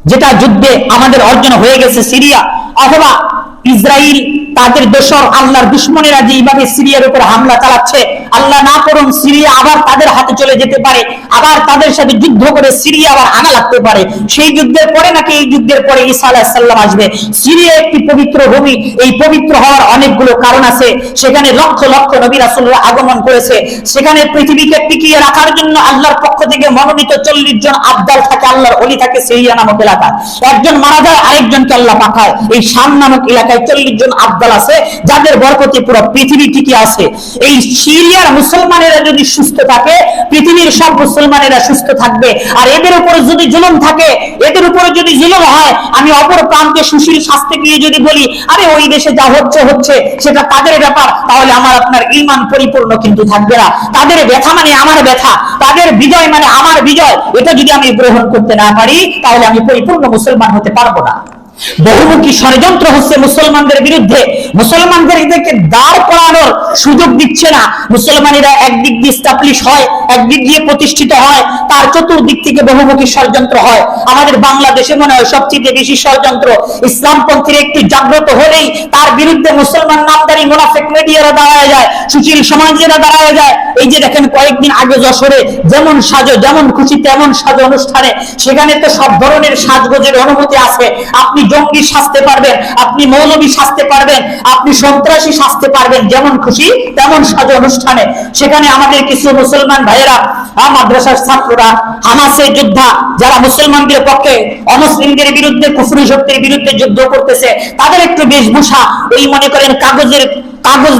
যেটা যুদ্ধে আমাদের অর্জন হয়ে গেছে সিরিয়া, অথবা ইসরায়েল তাদের দোসর আল্লাহর দুশমনেরা যে এইভাবে সিরিয়ার উপর হামলা চালাচ্ছে, আল্লাহ না করুন সিরিয়া আবার তাদের হাতে চলে যেতে পারে, আবার তাদের সাথে যুদ্ধ করে সিরিয়া আবার আনা লাগতে পারে। সেই যুদ্ধের পরে নাকি এই যুদ্ধের পরে ঈসা আলাইহিস সালাম আসবে। সিরিয়া একটি পবিত্র ভূমি, এই পবিত্র হওয়ার অনেকগুলো কারণ আছে। সেখানে লক্ষ লক্ষ নবী রাসূলরা আগমন করেছে, সেখানে পৃথিবীকে টিকিয়ে রাখার জন্য আল্লাহর পক্ষ থেকে মনোনীত 40 জন আবদাল থাকে, আল্লাহর ওলি থাকে সিরিয়া নামক এলাকায়। একজন মারা যায়, আরেকজনকে আল্লাহ পাঠায়। এই শাম নামক এলাকায় 40 জন আবদাল আছে, যাদের বরকতে পুরো পৃথিবী টিকে আছে। এই সিরিয়ার মুসলমানেরা যদি সুস্থ থাকে, পৃথিবীর সব মুসলমানেরা সুস্থ থাকবে। আর এদের উপরে যদি জুলুম থাকে, এদের উপরে যদি জুলুম হয়, আমি অপর প্রান্তে সুশীল শাস্তে গিয়ে যদি বলি আরে ওই দেশে যা হচ্ছে হচ্ছে সেটা তাদের ব্যাপার, তাহলে আমার আপনার ঈমান পরিপূর্ণ কিন্তু থাকবে না। তাদের ব্যথা মানে আমার ব্যথা, তাদের বিজয় মানে আমার বিজয়, এটা যদি আমি গ্রহণ করতে না পারি, তাহলে আমি পরিপূর্ণ মুসলমান হতে পারবো না। বহুমুখী ষড়যন্ত্র হচ্ছে মুসলমানদের বিরুদ্ধে, মুসলমানদের এদেরকে দাঁড় করানোর সুযোগ দিচ্ছে না। মুসলমানেরা একদিক দিয়ে এস্টাবলিশ হয়, একদিক দিয়ে প্রতিষ্ঠিত হয়, তার চতুর্দিক থেকে বহুমুখী ষড়যন্ত্র হয়। আমাদের বাংলাদেশে মনে হয় সবচেয়ে বেশি ষড়যন্ত্র। ইসলামপন্থীরা একটু জাগ্রত হলেই তার বিরুদ্ধে মুসলমান নামদারি মুনাফিক মিডিয়ারা দাঁড়ায় যায়, সুশীল সমাজেরা দাঁড়ায় যায়। এই যে দেখেন কয়েকদিন আগে যশোরে যেমন সাজো, যেমন খুশি তেমন সাজো অনুষ্ঠানে, সেখানে তো সব ধরনের সাজগোজের অনুমতি আছে। আপনি জঙ্গি সাজতে পারবেন, আপনি মৌলবী সাজতে পারবেন, আপনি সন্ত্রাসী সাজতে পারবেন, যেমন খুশি তেমন সাজ অনুষ্ঠানে। সেখানে আমাদের কিছু মুসলমান ভাইয়েরা, মাদ্রাসার ছাত্ররা, হামাসের যোদ্ধা, যারা মুসলমানদের পক্ষে অমুসলিমদের বিরুদ্ধে, কুফরি শক্তির বিরুদ্ধে যুদ্ধ করতেছে, তাদের একটু বেশভূষা ওই মনে করেন কাগজ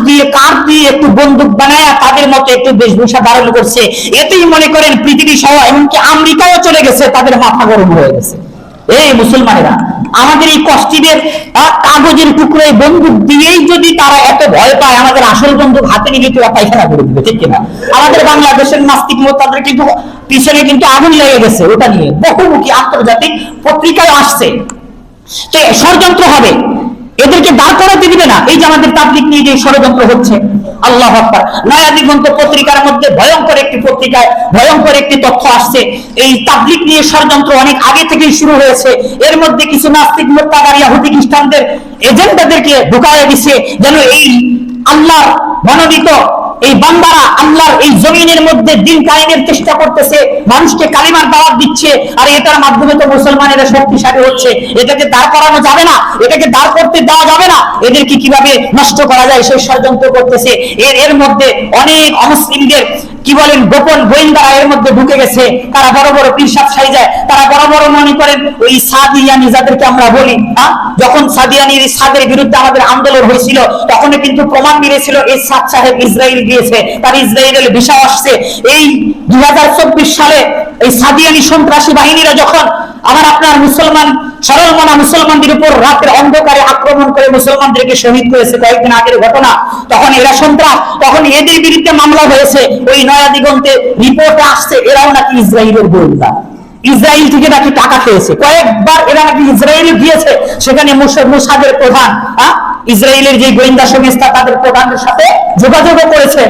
দিয়ে কাঠ দিয়ে একটু বন্দুক বানায় তাদের মতো একটু বেশভূষা ধারণ করছে। এতেই মনে করেন পৃথিবী সহ এমনকি আমেরিকাও চলে গেছে, তাদের মাথা গরম হয়ে গেছে। এই মুসলমানেরা, আমাদের এই কষ্টিদের কাগজের টুকরোয় বন্দুক দিয়েই যদি তারা এত ভয় পায়, আমাদের আসল বন্দুক হাতে নিয়ে তোরা পায়খানা করে দিবে, ঠিক কিনা? আমাদের বাংলাদেশের নাস্তিক মোতাদের কিন্তু পিছনে কিন্তু আগুন লেগে গেছে, ওটা নিয়ে বহুমুখী আন্তর্জাতিক পত্রিকায় আসছে। তো ষড়যন্ত্র হবে, এদেরকে দাঁড় করাতে দিবে না। এই যে আমাদের তাবলীগ নিয়ে যে ষড়যন্ত্র হচ্ছে, আল্লাহু আকবার। নয়া দিগন্ত পত্রিকার মধ্যে ভয়ঙ্কর একটি পত্রিকায় ভয়ঙ্কর একটি তথ্য আসছে, এই তাবলীগ নিয়ে ষড়যন্ত্র অনেক আগে থেকেই শুরু হয়েছে। এর মধ্যে কিছু নাস্তিক মোত্তাকার ইহুদি খ্রিস্টানদের এজেন্টদেরকে ঢুকাইয়া দিছে, যেন এই আল্লাহর মনোনীত এই বান্দারা আল্লাহর এই জমিনের মধ্যে দিন কায়েমের চেষ্টা করতেছে, মানুষকে কালিমার দাওয়াত দিচ্ছে, আর এটার মাধ্যমে তো মুসলমানেরা শক্তিশালী হচ্ছে। এটাকে দাঁড় করানো যাবে না, এটাকে দাঁড় করতে দেওয়া যাবে না, এদেরকে কিভাবে নষ্ট করা যায় সেই ষড়যন্ত্র করতেছে। এর মধ্যে অনেক অমুসলিমদের কি বলেন গোপন গোয়েন্দারা এর মধ্যে ঢুকে গেছে। তারা বড় বড় পীরসাদ সাই যায়, তারা বড় বড় মনে করেন ওই সাদিয়ানি যাদেরকে আমরা বলি, যখন সাদিয়ানির সাদের বিরুদ্ধে আমাদের আন্দোলন হয়েছিল, তখন কিন্তু প্রমাণ মিলেছিল এই সাদ সাহেব ইসরায়েল গিয়েছে, তার ইসরায়েলের ভিসা আসছে। এই 2024 সালে এই সাদিয়ানি সন্ত্রাসী বাহিনীরা যখন আপনার মুসলমান সরল মনা মুসলমানদের উপর রাতের অন্ধকারে আক্রমণ করে মুসলমানদেরকে শহীদ করেছে, কয়েকদিন আগের ঘটনা, তখন এরা সন্ত্রাস, তখন এদের বিরুদ্ধে মামলা হয়েছে। ওই নয়া দিগন্তে রিপোর্টে আসছে এরাও নাকি ইসরায়েলের গোয়েন্দা, ইসরায়েল থেকে নাকি টাকা খেয়েছে। কয়েকবার এরা নাকি ইসরায়েলে গিয়েছে, সেখানে মোসাদের প্রধান, ইসরায়েলের যে গোয়েন্দা সংস্থা তাদের প্রধানের সাথে যোগাযোগ করেছে,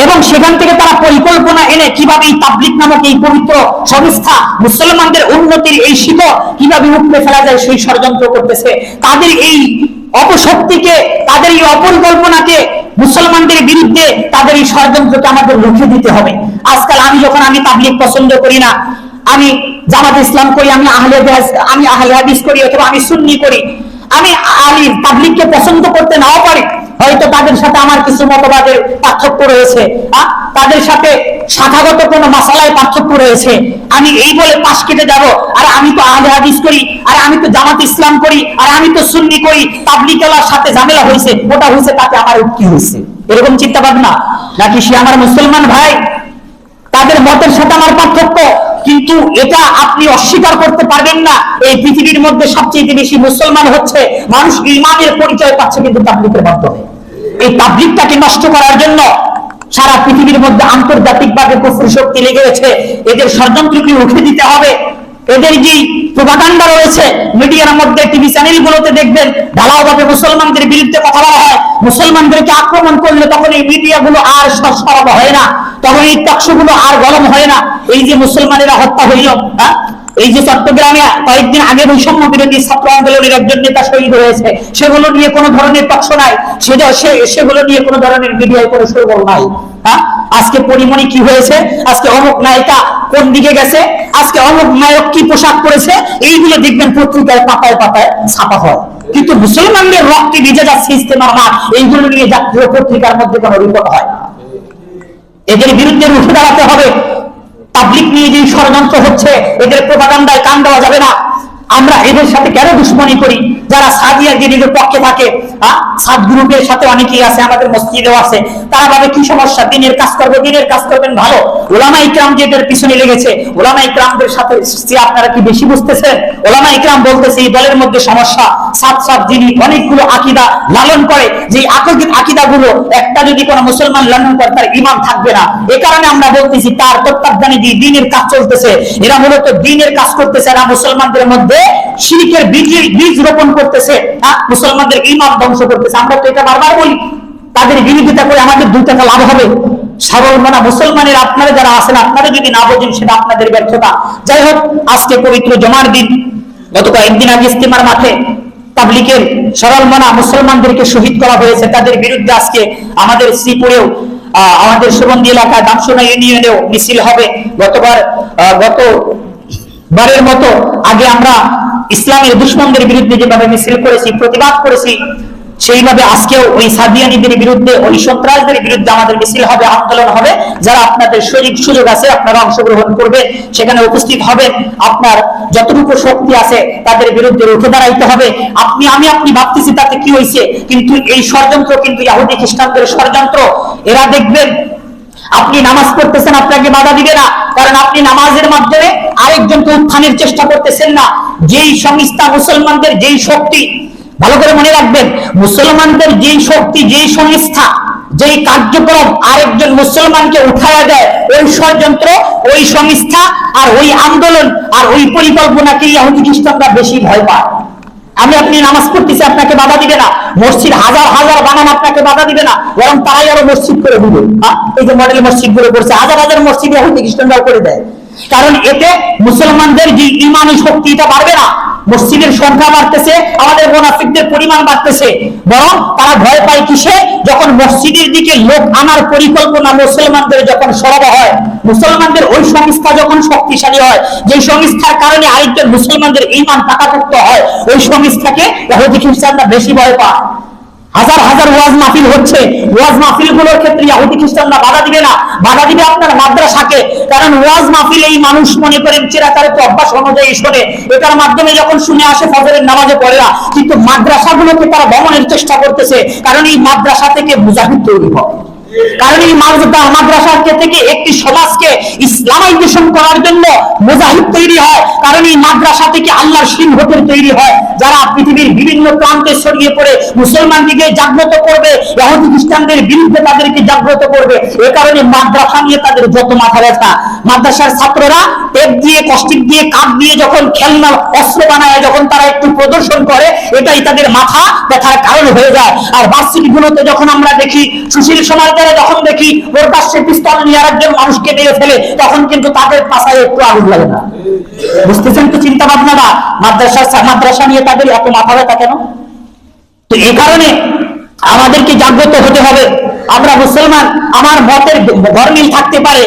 এবং সেখান থেকে তারা পরিকল্পনা এনে কিভাবে এই তাবলীগ নামক এই পবিত্র সংস্থা মুসলমানদের উন্নতির এই শিকড় কিভাবে উপড়ে ফেলা যায় সেই ষড়যন্ত্র করতেছে। তাদের এই অপশক্তিকে, তাদের এই অপরিকল্পনাকে, মুসলমানদের বিরুদ্ধে তাদের এই ষড়যন্ত্রকে আমাদের রুখে দিতে হবে। আজকাল আমি তাবলীগ পছন্দ করি না, আমি জামাত ইসলাম করি, আমি আহলে হাদিস করি, অথবা আমি সুন্নি করি, আমি তাবলীগকে পছন্দ করতে নাও পারি, হয়তো তাদের সাথে আমার কিছু মতবাদের পার্থক্য রয়েছে, তাদের সাথে শাখাগত কোনো মাসালায় পার্থক্য রয়েছে, আমি এই বলে পাশ কেটে যাব, আর আমি তো আহলে হাদিস করি, আর আমি তো জামাত ইসলাম করি, আর আমি তো সুন্নি করি, তাবলীগের সাথে ঝামেলা হয়েছে, ওটা হয়েছে তাতে আমার কি হয়েছে, এরকম চিন্তা ভাবনা? নাকি সে আমার মুসলমান ভাই, তাদের মতের সাথে আমার পার্থক্য, কিন্তু এটা আপনি অস্বীকার করতে পারবেন না। এই পৃথিবীর মধ্যে সবচেয়ে বেশি মুসলমান হচ্ছে, মানুষ ঈমানের পরিচয় পাচ্ছে কিন্তু তাবলীগের মাধ্যমে। এই তাবলীগটাকে নষ্ট করার জন্য সারা পৃথিবীর মধ্যে আন্তর্জাতিকভাবে কুফরি শক্তি লেগে গেছে। এদের ষড়যন্ত্রকে রুখে দিতে হবে। এদের যে প্রোপাগান্ডা রয়েছে মিডিয়ার মধ্যে, টিভি চ্যানেলগুলোতে দেখবেন ঢালাওভাবে মুসলমানদের বিরুদ্ধে কথা বলা হয়, মুসলমানদেরকে আক্রমণ করলে তখন এই মিডিয়াগুলো আর সরব হয় না, তখন এই টকশোগুলো আর গরম হয় না। এই যে মুসলমানেরা হত্যা হইল, এই যে চট্টগ্রামে কয়েকদিন আগে বৈষম্য বিরোধী ছাত্র আন্দোলনের একজন নেতা শহীদ হয়েছে, সেগুলো নিয়ে কোনো ধরনের টকশো নাই, সেগুলো নিয়ে কোনো ধরনের মিডিয়ায় কোনো শোরগোল নাই। আজকে পরিমণি কি হয়েছে, আজকে অমুক নায়িকা কোন দিকে গেছে, আজকে অমুক নায়ক কি পোশাক পরেছে, এইগুলো দেখবেন পত্রিকায় পাতায় পাতায় ছাপা হয়, কিন্তু মুসলমানদের রক্তে ভিজে যাচ্ছে ইজতেমার মাঠ, এইগুলো নিয়ে জাতীয় পত্রিকার মধ্যে কোনো রিপোর্ট হয় না। এদের বিরুদ্ধে রুখে দাঁড়াতে হবে। তাবলীগ নিয়ে যে ষড়যন্ত্র হচ্ছে, এদের প্রোপাগান্ডায় কান দেওয়া যাবে না। আমরা এদের সাথে কেন দুশ্মনী করি? যারা সাদিয়াদের পক্ষে থাকে, সাদ গ্রুপের সাথে অনেকেই আছে, আমাদের মসজিদেও আছে, তারা ভাবে কি সমস্যা, দিনের কাজ করবো, দিনের কাজ করবেন ভালো। ওলামা ইকরাম যে এদের পিছনে লেগেছে, ওলামা ইকরামদের সাথে আপনারা কি বেশি বুঝতেছেন? ওলামা ইকরাম বলতেছে এই দলের মধ্যে সমস্যা, সাদ যিনি অনেকগুলো আকীদা লালন করে, যে আকীদাগুলো একটা যদি কোনো মুসলমান লালন করে তার ঈমান থাকবে না। এই কারণে আমরা বলতেছি তার তত্ত্বাবধানে যে দ্বীনের কাজ চলতেছে, এরা মূলত দ্বীনের কাজ করতেছে, এরা মুসলমানদের মধ্যে শিরকের বীজ রোপণ করতেছে, মুসলমানদের ঈমান ধ্বংস করতেছে। আমরা তো এটা বারবার বলি, তাদের বিরোধিতা করে আমাদের 2 টাকা লাভ হবে? সরল মনা মুসলমানের আপনারা যারা আছেন, আপনারা যদি না বোঝেন সেটা আপনাদের ব্যর্থতা। যাই হোক, আজকে পবিত্র জমার দিন, গত কয়েকদিন আগে ইজতেমার মাঠে তাবলীগের সরল মনা মুসলমানদেরকে শহীদ করা হয়েছে, তাদের বিরুদ্ধে আজকে আমাদের শ্রীপুরেও, আমাদের সুগন্ধি এলাকায় দামসোনা ইউনিয়নেও মিছিল হবে। গতবারের মতো আগে আমরা ইসলামের দুশমনদের বিরুদ্ধে যেভাবে মিছিল করেছি, প্রতিবাদ করেছি, সেইভাবে আজকেও ওই সাদিয়ানীদের বিরুদ্ধে, ওই সন্ত্রাসদের বিরুদ্ধে আমাদের মিছিল হবে, আন্দোলন হবে। যারা আপনাদের সুযোগ আছে আপনারা অংশগ্রহণ করবেন, সেখানে উপস্থিত হবেন। আপনার যতটুকু শক্তি আছে তাদের বিরুদ্ধে রুখে দাঁড়াইতে হবে। আপনি ভাবতেছি তাতে কি হয়েছে, কিন্তু এই ষড়যন্ত্র কিন্তু ইহুদি খ্রিস্টানদের ষড়যন্ত্র। এরা দেখবেন আপনি নামাজ পড়তেছেন, আপনাকে বাধা দিবে না, কারণ আপনি নামাজের মাধ্যমে আরেকজনকে উত্থানের চেষ্টা করতেছেন না। যেই সংস্থা মুসলমানদের, যেই শক্তি, ভালো করে মনে রাখবেন, মুসলমানদের যেই শক্তি, যেই সংস্থা, যেই কার্যক্রম আরেকজন মুসলমানকে উঠায়া দেয়, ওই ষড়যন্ত্র, ওই সংস্থা আর ওই আন্দোলন আর ওই পরিকল্পনাকে ইহুদি খ্রিস্টানরা বেশি ভয় পায়। আপনি নামাজ পড়তেছে, আপনাকে বাধা দিবে না। মসজিদ হাজার হাজার বানান, আপনাকে বাধা দিবে না, বরং তারাই আরো মসজিদ করে দিবে। এই যে মডেল মসজিদ গুলো করছে, হাজার হাজার মসজিদ ইহুদি খ্রিস্টানরাও করে দেয়। কারণ এতে মুসলমানদের যে ইমানি শক্তি, এটা বাড়বে না, মসজিদের সংখ্যা বাড়তেছে, আমাদের মুনাফিকদের পরিমাণ বাড়তেছে। বরং তারা ভয় পায় কিসে? যখন মসজিদের দিকে লোক আনার পরিকল্পনা মুসলমানদের যখন সরব হয়, মুসলমানদের ওই সংস্থা যখন শক্তিশালী হয়, যে সংস্থার কারণে আরেকজন মুসলমানদের ঈমান পাকাপোক্ত হয়, ওই সংস্থাকে ইহুদি খ্রিস্টানরা বেশি ভয় পায়। হাজার হাজার ওয়াজ মাহফিল হচ্ছে, ওয়াজ মাহফিল গুলোর ক্ষেত্রে ইহুদি খ্রিস্টানরা বাধা দিবে না, বাধা দিবে আপনার মাদ্রাসাকে। কারণ ওয়াজ মাহফিল এই মানুষ মনে করেন চিরাচারিত অভ্যাস অনুযায়ী শোনে, এটার মাধ্যমে যখন শুনে আসে ফজরের নামাজে পড়ে না। কিন্তু মাদ্রাসাগুলোকে তারা দমনের চেষ্টা করতেছে, কারণ এই মাদ্রাসা থেকে মুজাহিদ তৈরি হয়। কারণ এই মাদ্রাসা থেকে একটি সমাজকে ইসলামাইজেশন করার জন্য মুজাহিদ তৈরি হয়। কারণ এই মাদ্রাসা থেকে আল্লাহর সিংহদের তৈরি হয়, যারা পৃথিবীর বিভিন্ন প্রান্তে ছড়িয়ে পড়ে মুসলমানদিকে জাগ্রত করবে, ইহুদি খ্রিস্টানদের বিরুদ্ধে তাদেরকে জাগ্রত করবে। এ কারণে মাদ্রাসা নিয়ে তাদের যত মাথা ব্যথা। মাদ্রাসার ছাত্ররা টেপ দিয়ে, কষ্টিক দিয়ে, কাঠ দিয়ে যখন খেলনা অস্ত্র বানায়, যখন তারা একটু প্রদর্শন করে, এটাই তাদের মাথা ব্যথার কারণ হয়ে যায়। আর ভার্সিটি গুলোতে যখন আমরা দেখি, সুশীল সমাজ যখন দেখি প্রকাশ্যে পিস্তল নিয়ে আরেকজন মানুষকে মেরে ফেলে, তখন কিন্তু তাদের পাশায় একটু আগুন লাগে না। বুঝতেছেন তো চিন্তা ভাবনাটা? মাদ্রাসা নিয়ে তাদের এত মাথা ব্যথা কেন? তো এই কারণে আমাদেরকে জাগ্রত হতে হবে। আমরা মুসলমান, আমার মতের গরমিল থাকতে পারে,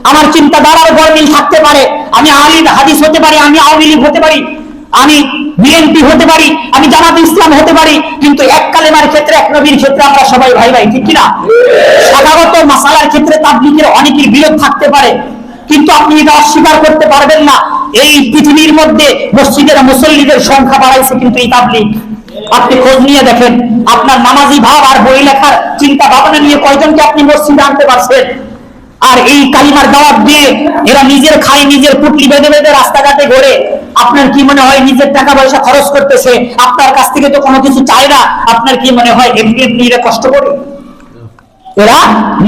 আমার চিন্তাধারার গরমিল থাকতে পারে, আমি আহলে হাদিস হতে পারি, আমি আওয়ামী লীগ হতে পারি, আমি বিএনপি হতে পারি, আমি জামাত ইসলাম হতে পারি, কিন্তু এক কালেমার ক্ষেত্রে, এক নবীর ক্ষেত্রে আমরা সবাই ভাই ভাই, ঠিক কিনা? সাধারণত মাসালার ক্ষেত্রে তাবলীগের অনেকের বিরোধ থাকতে পারে, কিন্তু আপনি এটা অস্বীকার করতে পারবেন না, এই পৃথিবীর মধ্যে মসজিদের মুসল্লিদের সংখ্যা বাড়াইছে কিন্তু এই তাবলীগ। আপনি খোঁজ নিয়ে দেখেন, আপনার নামাজি ভাব আর বই লেখার চিন্তা ভাবনা নিয়ে কয়জনকে আপনি মসজিদে আনতে পারছেন? আর এই কালিমার দাওয়াত দিয়ে এরা নিজের খায়, নিজের পুটলি বেঁধে বেঁধে রাস্তাঘাটে ঘোরে। আপনার কি মনে হয় নিজের টাকা পয়সা খরচ করতেছে? আপনার কাছ থেকে তো কোনো কিছু চায় না। আপনার কি মনে হয় এমনি এমনি এরা কষ্ট করে? এরা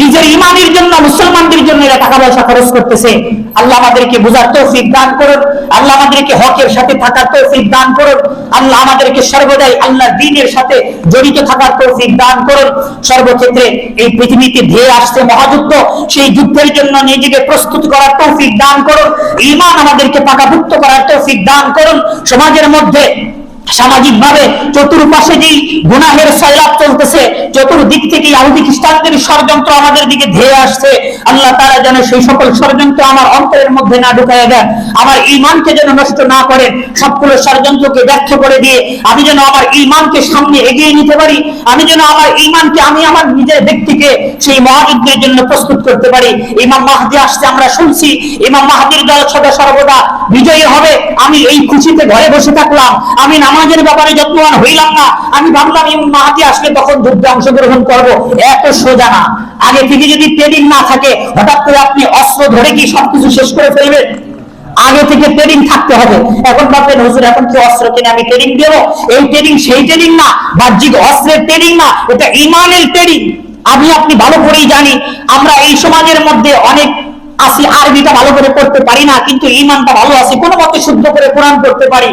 নিজের ইমানের জন্য, মুসলমানদের জন্য এরা টাকা পয়সা খরচ করতেছে। আল্লাহ আমাদেরকে বুঝার তৌফিক দান করুন, আল্লাহ আমাদেরকে হকের সাথে থাকার তৌফিক দান করুন, আল্লাহ আমাদেরকে সর্বদাই আল্লাহর দ্বীনের সাথে জড়িত থাকার তৌফিক দান করুন। সর্বক্ষেত্রে এই পৃথিবীতে ধেয়ে আসছে মহাযুদ্ধ, সেই যুদ্ধের জন্য নিজেকে প্রস্তুত করার তৌফিক দান করুন, ঈমান আমাদেরকে পাকাপোক্ত করার তৌফিক দান করুন। সমাজের মধ্যে সামাজিক ভাবে চতুর্পাশে যেই গুনাহের সয়লাব চলতেছে, চতুর্দিক থেকে ইহুদি খ্রিস্টানদের ষড়যন্ত্র আমাদের দিকে ধেয়ে আসছে, আল্লাহ তাআলা যেন সেই সকল ষড়যন্ত্র আমার অন্তরের মধ্যে না ঢুকাইয়া দেন, আমার ঈমানকে যেন নষ্ট না করেন। সবগুলো ষড়যন্ত্রকে ব্যর্থ করে দিয়ে আমি যেন আমার ঈমানকে সামনে এগিয়ে নিতে পারি, আমি যেন আমার ঈমানকে, আমি আমার নিজের ব্যক্তিকে সেই মহাযুদ্ধের জন্য প্রস্তুত করতে পারি। ইমাম মাহদী আসছে, আমরা শুনছি ইমাম মাহদীর দল সদা সর্বদা বিজয়ী হবে। আমি এই খুশিতে ঘরে বসে থাকলাম, আমি নামাজের ব্যাপারে যত্নবান হইলাম না, আমি ভাবলাম ইমাম মাহদী আসলে তখন যুদ্ধে অংশগ্রহণ করব। এত সোজা না। আগে থেকে যদি ট্রেনিং না থাকে, হঠাৎ করে আপনি অস্ত্র ধরে কি সবকিছু শেষ করে ফেলবেন? আগে থেকে ট্রেনিং থাকতে হবে। এখন ভাববেন হুজুর এখন কি অস্ত্র কিনে আমি ট্রেনিং দেব? এই ট্রেনিং সেই ট্রেনিং না, বাহ্যিক অস্ত্রের ট্রেনিং না, এটা ঈমানের ট্রেনিং। আপনি ভালো করেই জানি, আমরা এই সমাজের মধ্যে অনেক আসি আরবিটা ভালো করে পড়তে পারি না, কিন্তু ঈমানটা ভালো আছে, কোনো মতে শুদ্ধ করে কোরআন পড়তে পারি।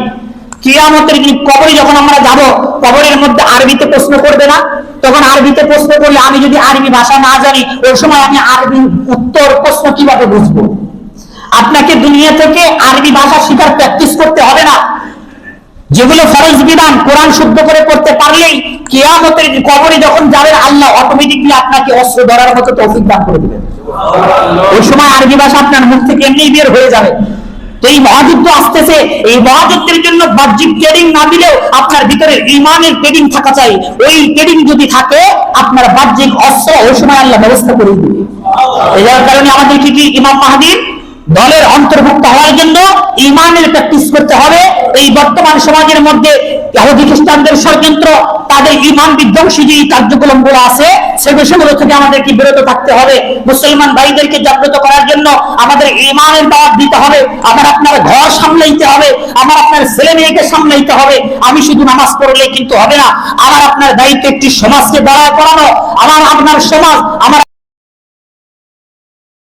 কিয়ামতের দিন কবরে যখন আমরা যাব, কবরের মধ্যে আরবিতে প্রশ্ন করবে না? তখন আরবিতে প্রশ্ন করলে আমি যদি আরবি ভাষা না জানি, ওই সময় আমি আরবি উত্তর প্রশ্ন কিভাবে বুঝবো? আপনাকে দুনিয়া থেকে আরবি ভাষা শিখার প্র্যাকটিস করতে হবে না। যেগুলো ফরজ বিধান কোরআন শুদ্ধ করে পড়তে পারলেই কিয়ামতের কবরে যখন যাবেন, আল্লাহ অটোমেটিকলি আপনাকে অস্ত্র ধরার মতো তৌফিক দান করে দিবেন। ওই সময় আরবি ভাষা আপনার মুখ থেকে এমনি বের হয়ে যাবে। তো এই মহাযুদ্ধ আসতেছে, এই মহাযুদ্ধের জন্য বাহ্যিক ট্রেনিং না দিলেও আপনার ভিতরে ঈমানের ট্রেনিং থাকা চাই। ওই ট্রেনিং যদি থাকে, আপনার বাহ্যিক অস্ত্র ওই সময় আল্লাহ ব্যবস্থা করে দিবে। এই কারণে আমাদের কি ইমাম মাহদীর দলের অন্তর্ভুক্ত হওয়ার জন্য ঈমানের প্র্যাকটিস করতে হবে। এই বর্তমান সমাজের মধ্যে ইহুদি খ্রিস্টানদের ষড়যন্ত্র, তাদের ঈমান বিধ্বংসী যে কার্যক্রমগুলো আছে, সে বিষয়গুলো থেকে আমাদেরকে বিরত থাকতে হবে। মুসলমান ভাইদেরকে জাগ্রত করার জন্য আমাদের ঈমানের দাওয়াত দিতে হবে। আমার আপনার ঘর সামলাইতে হবে, আমার আপনার ছেলে মেয়েকে সামলাইতে হবে। আমি শুধু নামাজ পড়লেই কিন্তু হবে না, আমার আপনার দায়িত্ব একটি সমাজকে দাঁড়ায় করানো। আমার আপনার সমাজ, আমার